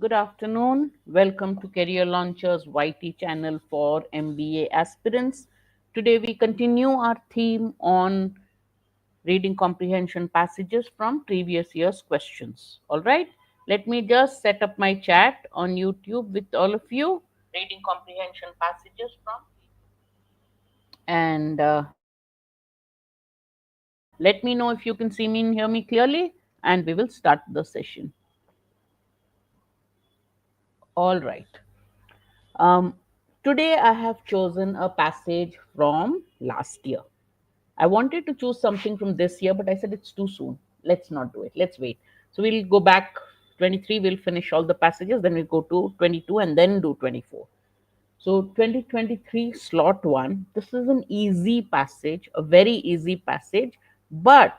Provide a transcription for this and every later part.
Good afternoon. Welcome to Career Launchers YT channel for MBA aspirants. Today we continue our theme on reading comprehension passages from previous year's questions. All right. Let me just set up my chat on YouTube with all of you. Reading comprehension passages from and let me know if you can see me and hear me clearly, and we will start the session. All right. Um, Today I have chosen a passage from last year. I wanted to choose something from this year, but I said it's too soon. Let's not do it. Let's wait. So we'll go back 23, we'll finish all the passages, then we'll go to 22 and then do 24. So 2023 slot 1, this is an easy passage, a very easy passage, but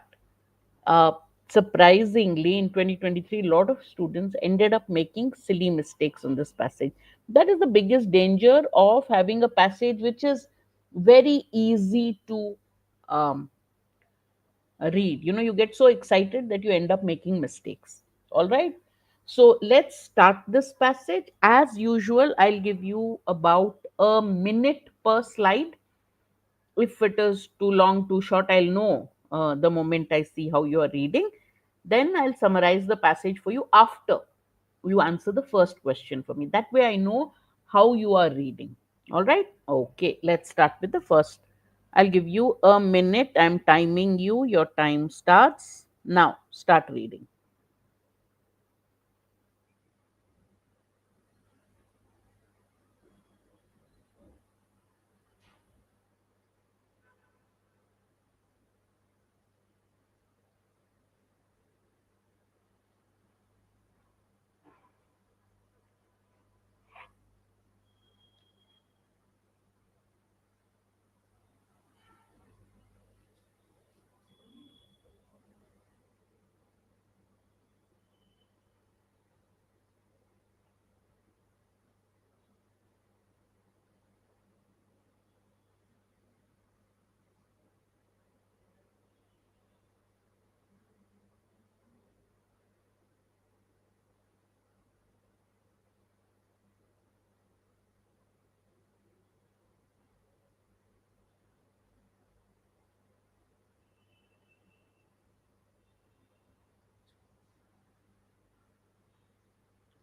uh, surprisingly, in 2023, a lot of students ended up making silly mistakes on this passage. That is the biggest danger of having a passage which is very easy to read. You get so excited that you end up making mistakes. All right. So let's start this passage. As usual, I'll give you about a minute per slide. If it is too long, too short, I'll know the moment I see how you are reading. Then I'll summarize the passage for you after you answer the first question for me. That way I know how you are reading. All right. Okay. Let's start with the first. I'll give you a minute. I'm timing you. Your time starts now. Start reading.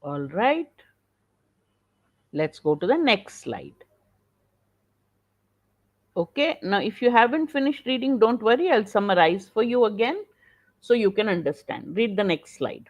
All right. Let's go to the next slide. Okay. Now, if you haven't finished reading, don't worry. I'll summarize for you again so you can understand. Read the next slide.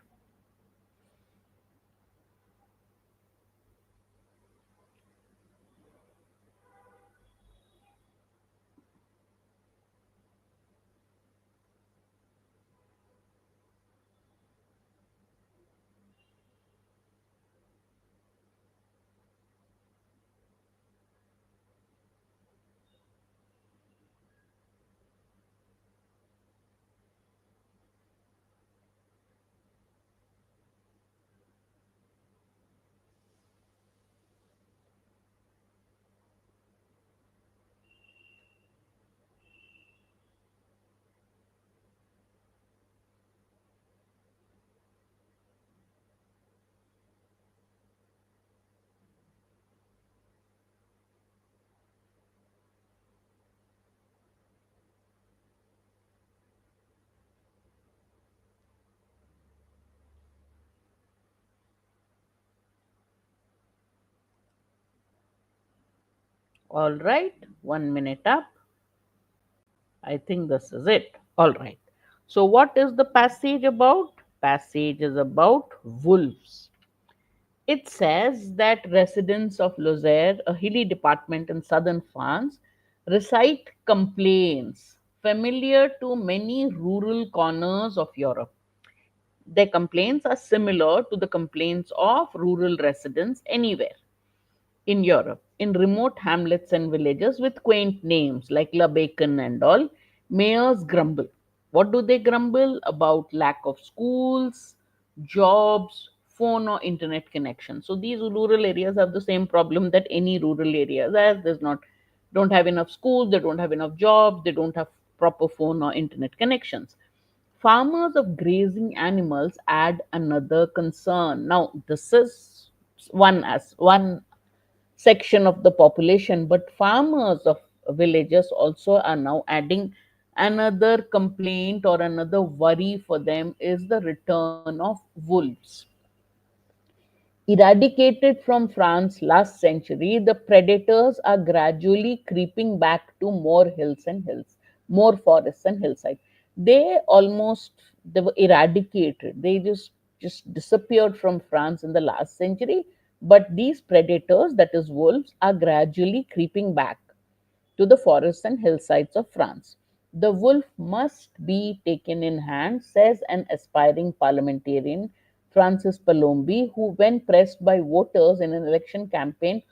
All right. 1 minute up. I think this is it. All right. So, what is the passage about? Passage is about wolves. It says that residents of Lozère, a hilly department in southern France, recite complaints familiar to many rural corners of Europe. Their complaints are similar to the complaints of rural residents anywhere in Europe, in remote hamlets and villages with quaint names like La Bacon and all. Mayors grumble. What do they grumble about? Lack of schools, jobs, phone or internet connection. So these rural areas have the same problem that any rural areas has. There's not don't have enough schools, they don't have enough jobs, they don't have proper phone or internet connections. Farmers of grazing animals add another concern. Now, this is one section of the population, but farmers of villages also are now adding another complaint or another worry for them is the return of wolves. Eradicated from France last century, the predators are gradually creeping back to more hills and hills, more forests and hillsides. They were eradicated. They just disappeared from France in the last century. But these predators, that is wolves, are gradually creeping back to the forests and hillsides of France. The wolf must be taken in hand, says an aspiring parliamentarian, Francis Palombi, who, when pressed by voters in an election campaign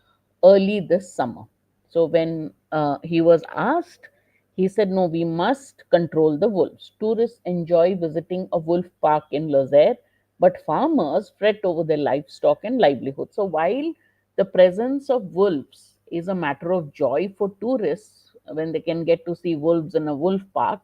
early this summer. So, when he was asked, he said, no, we must control the wolves. Tourists enjoy visiting a wolf park in Lozère, but farmers fret over their livestock and livelihood. So, while the presence of wolves is a matter of joy for tourists when they can get to see wolves in a wolf park,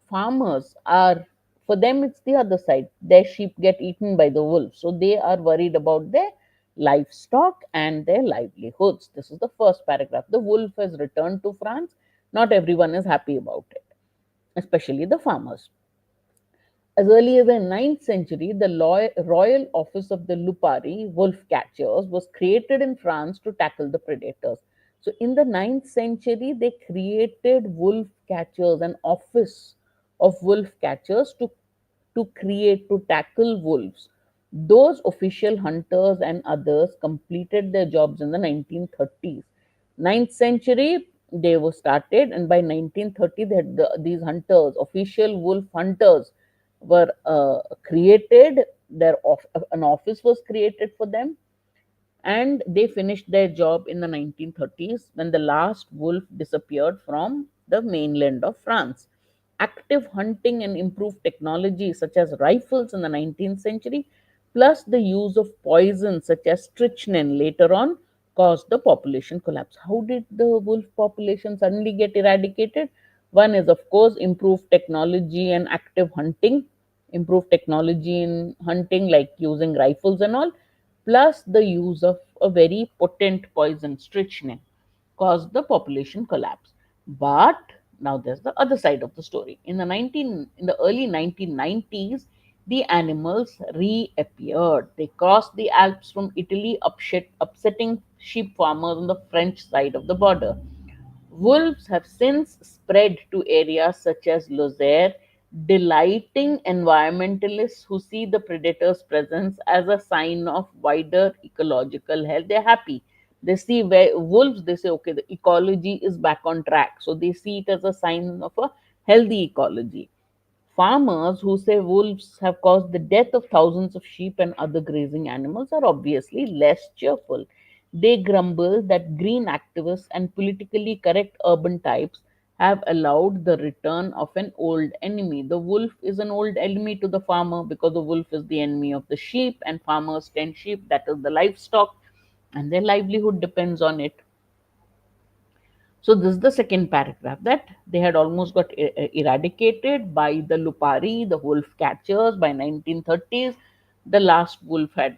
farmers are, for them, it's the other side. Their sheep get eaten by the wolves. So they are worried about their livestock and their livelihoods. This is the first paragraph. The wolf has returned to France. Not everyone is happy about it, especially the farmers. As early as the ninth century, the royal office of the Lupari, wolf catchers, was created in France to tackle the predators. So, in the ninth century, they created wolf catchers, an office of wolf catchers to tackle wolves. Those official hunters and others completed their jobs in the 1930s. Ninth century, they were started, and by 1930, these hunters, official wolf hunters, were created. An office was created for them, and they finished their job in the 1930s when the last wolf disappeared from the mainland of France. Active hunting and improved technology, such as rifles in the 19th century, plus the use of poison such as strychnine later on, caused the population collapse. How did the wolf population suddenly get eradicated? One is, of course, improved technology and active hunting, improved technology in hunting, like using rifles and all, plus the use of a very potent poison, strychnine, caused the population collapse. But now there's the other side of the story. In the early 1990s, the animals reappeared. They crossed the Alps from Italy, upsetting sheep farmers on the French side of the border. Wolves have since spread to areas such as Lozère, delighting environmentalists who see the predator's presence as a sign of wider ecological health. They're happy. They see where wolves, they say, okay, the ecology is back on track. So they see it as a sign of a healthy ecology. Farmers who say wolves have caused the death of thousands of sheep and other grazing animals are obviously less cheerful. They grumble that green activists and politically correct urban types have allowed the return of an old enemy. The wolf is an old enemy to the farmer because the wolf is the enemy of the sheep, and farmers tend sheep, that is the livestock, and their livelihood depends on it. So this is the second paragraph, that they had almost got eradicated by the Lupari, the wolf catchers, by 1930s. The last wolf had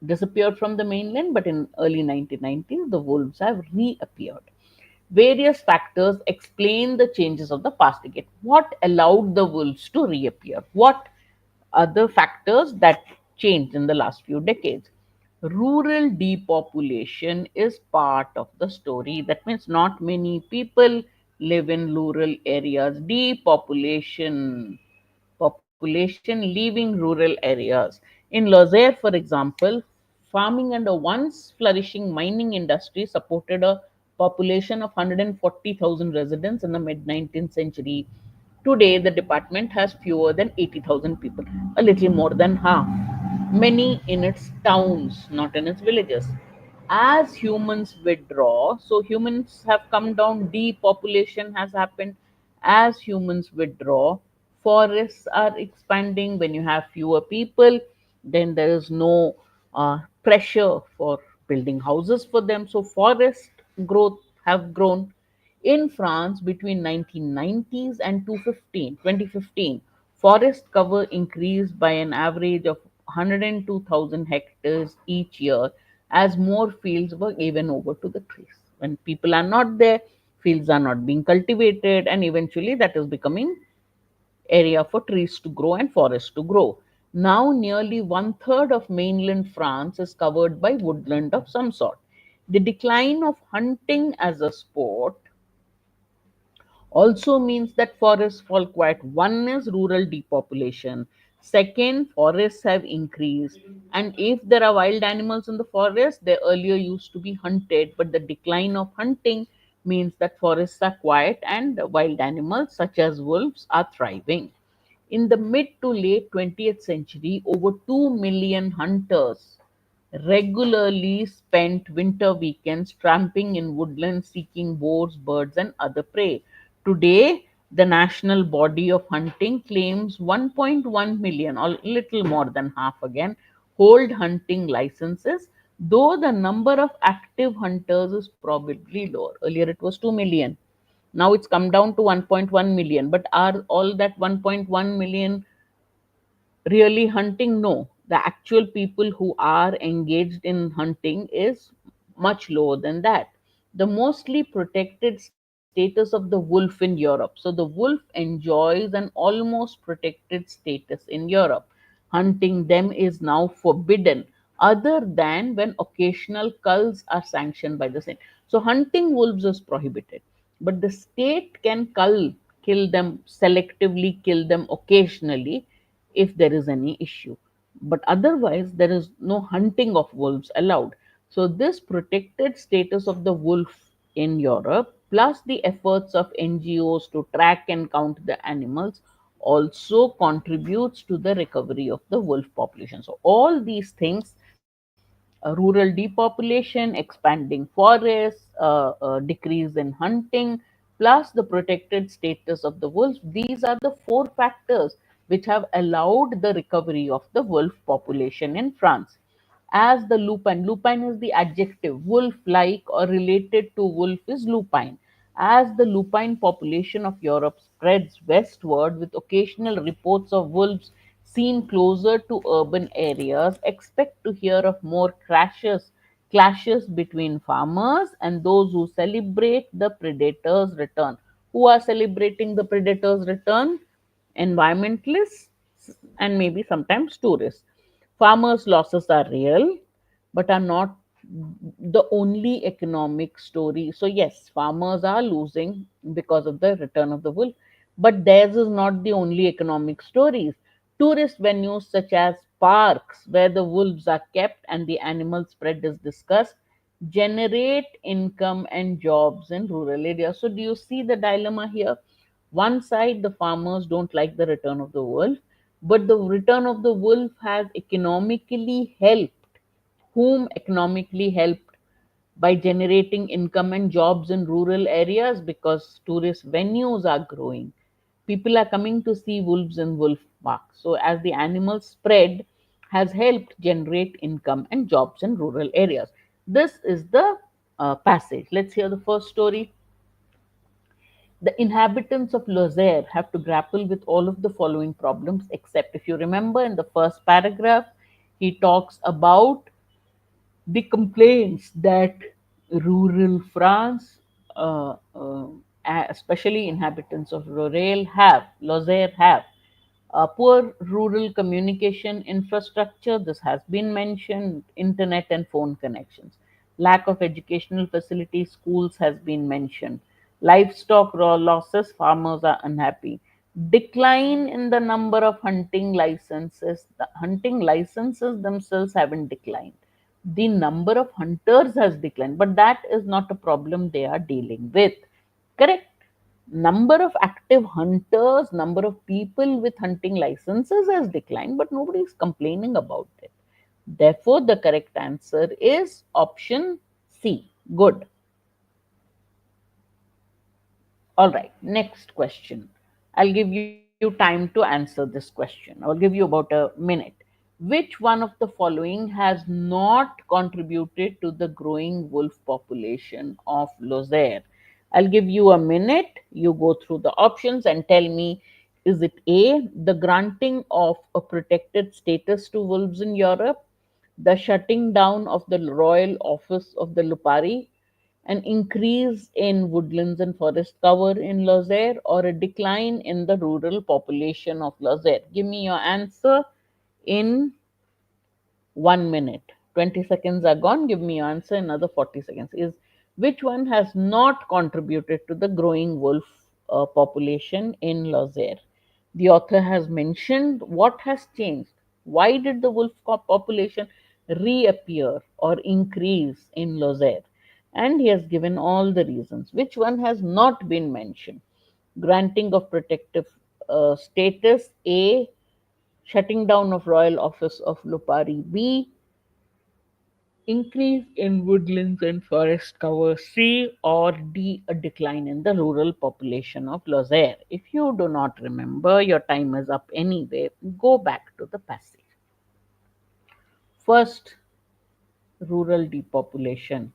disappeared from the mainland, but in early 1990s, the wolves have reappeared. Various factors explain the changes of the past decade. What allowed the wolves to reappear? What other factors that changed in the last few decades? Rural depopulation is part of the story. That means not many people live in rural areas. Population leaving rural areas. In Lozère, for example, farming and a once flourishing mining industry supported a population of 140,000 residents in the mid 19th century. Today, the department has fewer than 80,000 people, a little more than half, many in its towns, not in its villages. As humans withdraw, so humans have come down, depopulation has happened. As humans withdraw, forests are expanding. When you have fewer people, then there is no pressure for building houses for them. So forest growth have grown. In France, between 1990s and 2015, Forest cover increased by an average of 102,000 hectares each year as more fields were given over to the trees. When people are not there, fields are not being cultivated, and eventually that is becoming area for trees to grow and forests to grow. Now, nearly one third of mainland France is covered by woodland of some sort. The decline of hunting as a sport also means that forests fall quiet. One is rural depopulation. Second, forests have increased. And if there are wild animals in the forest, they earlier used to be hunted, but the decline of hunting means that forests are quiet and wild animals such as wolves are thriving. In the mid to late 20th century, over 2 million hunters regularly spent winter weekends tramping in woodlands seeking boars, birds, and other prey. Today, the national body of hunting claims 1.1 million, or little more than half again, hold hunting licenses, though the number of active hunters is probably lower. Earlier it was 2 million. Now it's come down to 1.1 million. But are all that 1.1 million really hunting? No. The actual people who are engaged in hunting is much lower than that. The mostly protected status of the wolf in Europe. So the wolf enjoys an almost protected status in Europe. Hunting them is now forbidden, other than when occasional culls are sanctioned by the state. So hunting wolves is prohibited, but the state can kill them, selectively kill them occasionally if there is any issue. But otherwise, there is no hunting of wolves allowed. So, this protected status of the wolf in Europe, plus the efforts of NGOs to track and count the animals, also contributes to the recovery of the wolf population. So, all these things, rural depopulation, expanding forests, decrease in hunting, plus the protected status of the wolves. These are the four factors which have allowed the recovery of the wolf population in France. As the lupine is the adjective, wolf like or related to wolf is lupine. As the lupine population of Europe spreads westward with occasional reports of wolves seen closer to urban areas, expect to hear of more clashes between farmers and those who celebrate the predator's return. Who are celebrating the predator's return? Environmentalists and maybe sometimes tourists. Farmers' losses are real, but are not the only economic story. So, yes, farmers are losing because of the return of the wolf, but theirs is not the only economic stories. Tourist venues such as parks, where the wolves are kept and the animal spread is discussed, generate income and jobs in rural areas. So, do you see the dilemma here? One side, the farmers don't like the return of the wolf, but the return of the wolf has economically helped. Whom economically helped? By generating income and jobs in rural areas, because tourist venues are growing. People are coming to see wolves in wolf parks. So, as the animal spread, has helped generate income and jobs in rural areas. This is the passage. Let's hear the first story. The inhabitants of Lozère have to grapple with all of the following problems, except, if you remember in the first paragraph, he talks about the complaints that rural France, especially inhabitants of Lozère have. Poor rural communication infrastructure, this has been mentioned, internet and phone connections. Lack of educational facilities, schools has been mentioned. Livestock raw losses, farmers are unhappy. Decline in the number of hunting licenses. The hunting licenses themselves haven't declined. The number of hunters has declined, but that is not a problem they are dealing with. Correct? Number of active hunters, number of people with hunting licenses has declined, but nobody is complaining about it. Therefore, the correct answer is option C. Good. All right, next question. I'll give you time to answer this question. I'll give you about a minute. Which one of the following has not contributed to the growing wolf population of Lozère? I'll give you a minute. You go through the options and tell me Is it A, the granting of a protected status to wolves in Europe, the shutting down of the royal office of the Lupari, an increase in woodlands and forest cover in Lozère, or a decline in the rural population of Lozère? Give me your answer in 1 minute. 20 seconds are gone. Give me your answer in another 40 seconds. Is which one has not contributed to the growing wolf population in Lozère? The author has mentioned what has changed. Why did the wolf population reappear or increase in Lozère? And he has given all the reasons. Which one has not been mentioned? Granting of protective status, A, shutting down of royal office of Lupari, B, increase in woodlands and forest cover, C, or D, a decline in the rural population of Lozère. If you do not remember, your time is up anyway. Go back to the passage. First, rural depopulation.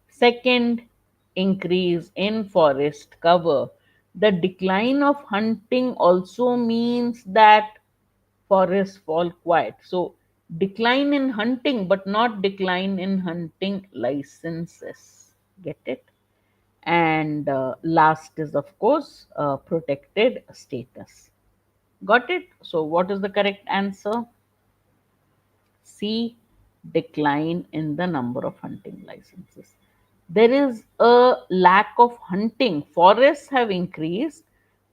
Second, increase in forest cover. The decline of hunting also means that forests fall quiet. So, decline in hunting, but not decline in hunting licenses. Get it? And last is, of course, protected status. Got it? So, what is the correct answer? C, decline in the number of hunting licenses. There is a lack of hunting. Forests have increased,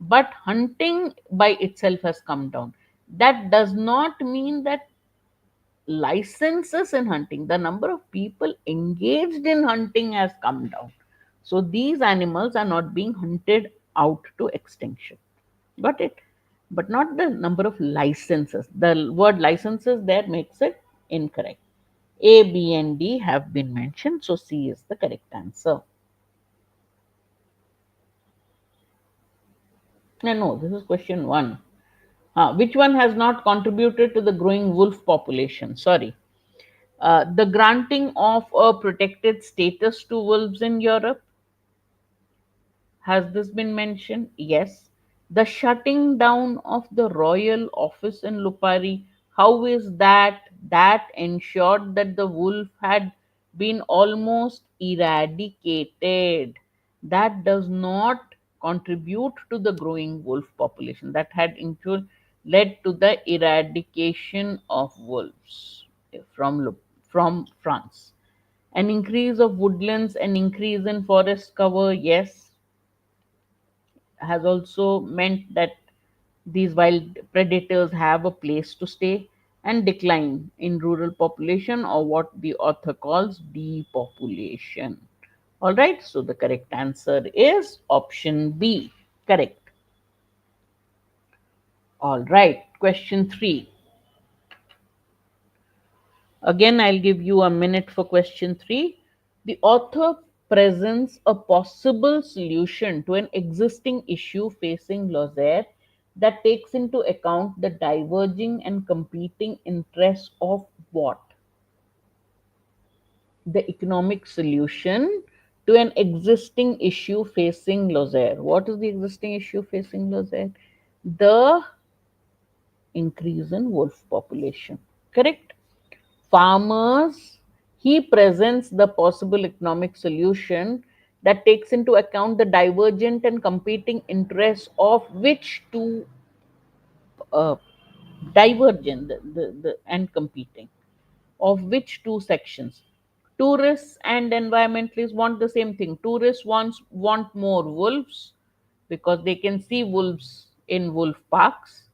but hunting by itself has come down. That does not mean that licenses in hunting, the number of people engaged in hunting has come down. So these animals are not being hunted out to extinction. Got it? But not the number of licenses. The word licenses there makes it incorrect. A, B, and D have been mentioned, so C is the correct answer. No, this is question one. Which one has not contributed to the growing wolf population? Sorry. The granting of a protected status to wolves in Europe. Has this been mentioned? Yes. The shutting down of the royal office in Lupari. How is that? That ensured that the wolf had been almost eradicated. That does not contribute to the growing wolf population. That had led to the eradication of wolves from France. An increase of woodlands, an increase in forest cover, yes, has also meant that these wild predators have a place to stay, and decline in rural population, or what the author calls depopulation. All right, so the correct answer is option B. Correct. All right, question 3. Again, I'll give you a minute for question 3. The author presents a possible solution to an existing issue facing Lozère that takes into account the diverging and competing interests of what? The economic solution to an existing issue facing Lozère. What is the existing issue facing Lozère? The increase in wolf population. Correct? Farmers, he presents the possible economic solution that takes into account the divergent and competing interests of which two uh, divergent and competing of which two sections. Tourists and environmentalists want the same thing. Tourists want more wolves because they can see wolves in wolf parks.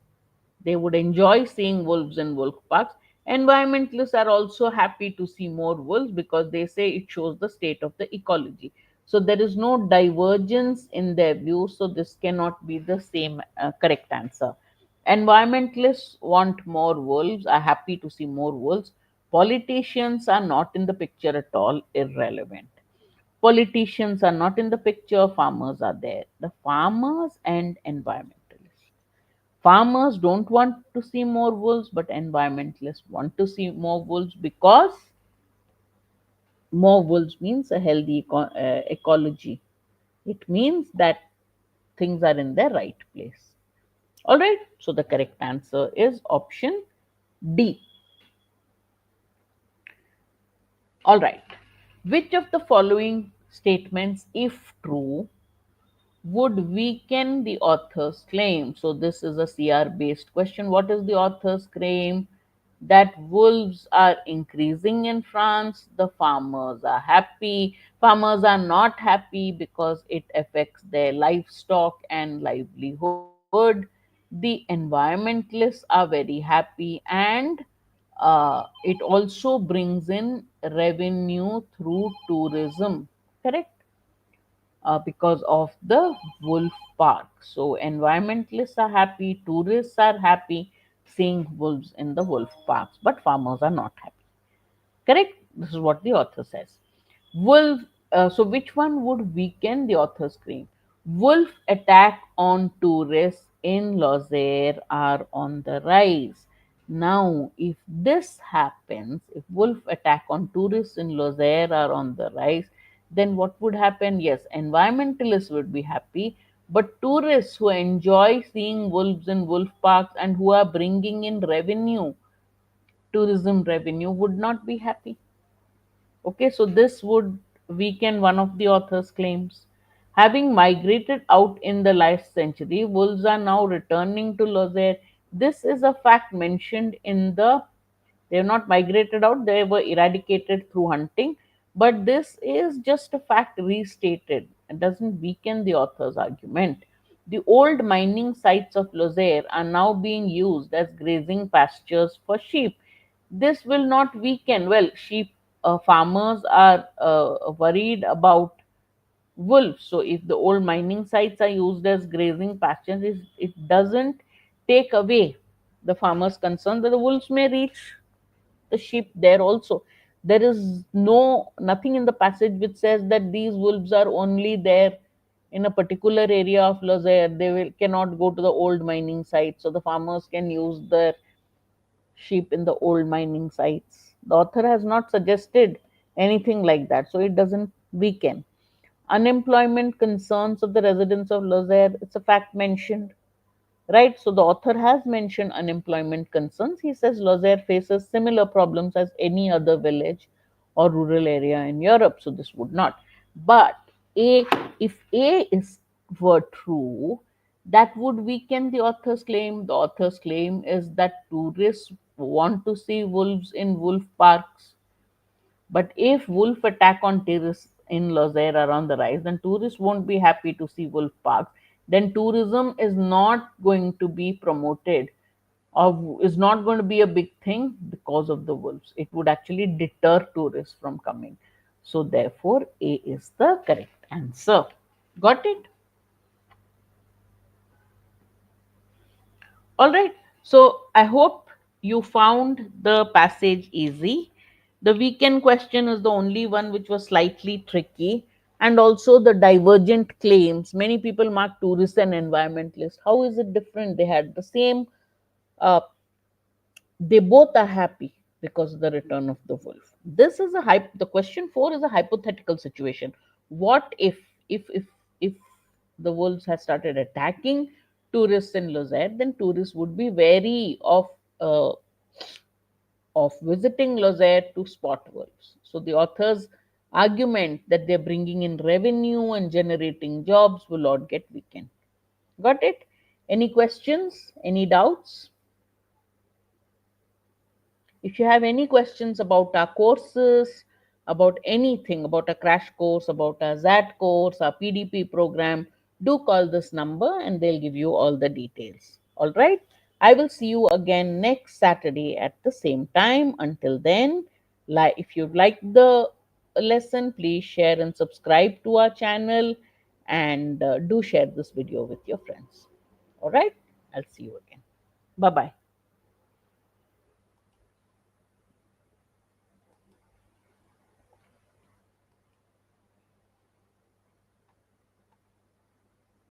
They would enjoy seeing wolves in wolf parks. Environmentalists are also happy to see more wolves because they say it shows the state of the ecology. So there is no divergence in their views. So this cannot be the same correct answer. Environmentalists want more wolves, are happy to see more wolves. Politicians are not in the picture at all, irrelevant. Politicians are not in the picture, farmers are there. The farmers and environmentalists. Farmers don't want to see more wolves, but environmentalists want to see more wolves because more wolves means a healthy ecology. It means that things are in their right place. All right, so the correct answer is option D. All right, which of the following statements, if true, would weaken the author's claim? So, this is a CR based question. What is the author's claim? That wolves are increasing in France, the farmers are happy. Farmers are not happy because it affects their livestock and livelihood. The environmentalists are very happy, and it also brings in revenue through tourism. Correct? Because of the wolf park. So, environmentalists are happy, tourists are happy seeing wolves in the wolf parks, but farmers are not happy. Correct? This is what the author says. Wolf. So, which one would weaken the author's claim? Wolf attack on tourists in Lozère are on the rise. Now, if this happens, if wolf attack on tourists in Lozère are on the rise, then what would happen? Yes, environmentalists would be happy, but tourists who enjoy seeing wolves in wolf parks and who are bringing in revenue, tourism revenue, would not be happy. Okay, so this would weaken one of the author's claims. Having migrated out in the last century, wolves are now returning to Lozère. This is a fact mentioned in the, they have not migrated out, they were eradicated through hunting. But this is just a fact restated. It doesn't weaken the author's argument. The old mining sites of Lozère are now being used as grazing pastures for sheep. This will not weaken. Well, sheep farmers are worried about wolves. So, if the old mining sites are used as grazing pastures, it doesn't take away the farmers' concern that the wolves may reach the sheep there also. There is nothing in the passage which says that these wolves are only there in a particular area of Lozère. They will cannot go to the old mining site, so the farmers can use their sheep in the old mining sites. The author has not suggested anything like that, so it doesn't weaken. Unemployment concerns of the residents of Lozère, it's a fact mentioned, right? So the author has mentioned unemployment concerns. He says Lozère faces similar problems as any other village or rural area in Europe, so this would not. But A, if A is were true, that would weaken the author's claim. The author's claim is that tourists want to see wolves in wolf parks. But if wolf attack on tourists in Lozère are on the rise, then tourists won't be happy to see wolf parks. Then tourism is not going to be promoted or is not going to be a big thing because of the wolves. It would actually deter tourists from coming. So therefore, A is the correct answer. Got it? All right. So I hope you found the passage easy. The weekend question is the only one which was slightly tricky. And also the divergent claims. Many people mark tourists and environmentalists. How is it different? They had the same, uh, they both are happy because of the return of the wolf. This is a the question 4 is a hypothetical situation. What if the wolves had started attacking tourists in Lozère, then tourists would be wary uh, of visiting Lozère to spot wolves. So the author's argument that they're bringing in revenue and generating jobs will not get weakened. Got it? Any questions? Any doubts? If you have any questions about our courses, about anything, about a crash course, about a ZAT course, our PDP program, do call this number and they'll give you all the details. All right. I will see you again next Saturday at the same time. Until then, if you like the lesson, please share and subscribe to our channel and do share this video with your friends. All right. I'll see you again. Bye bye.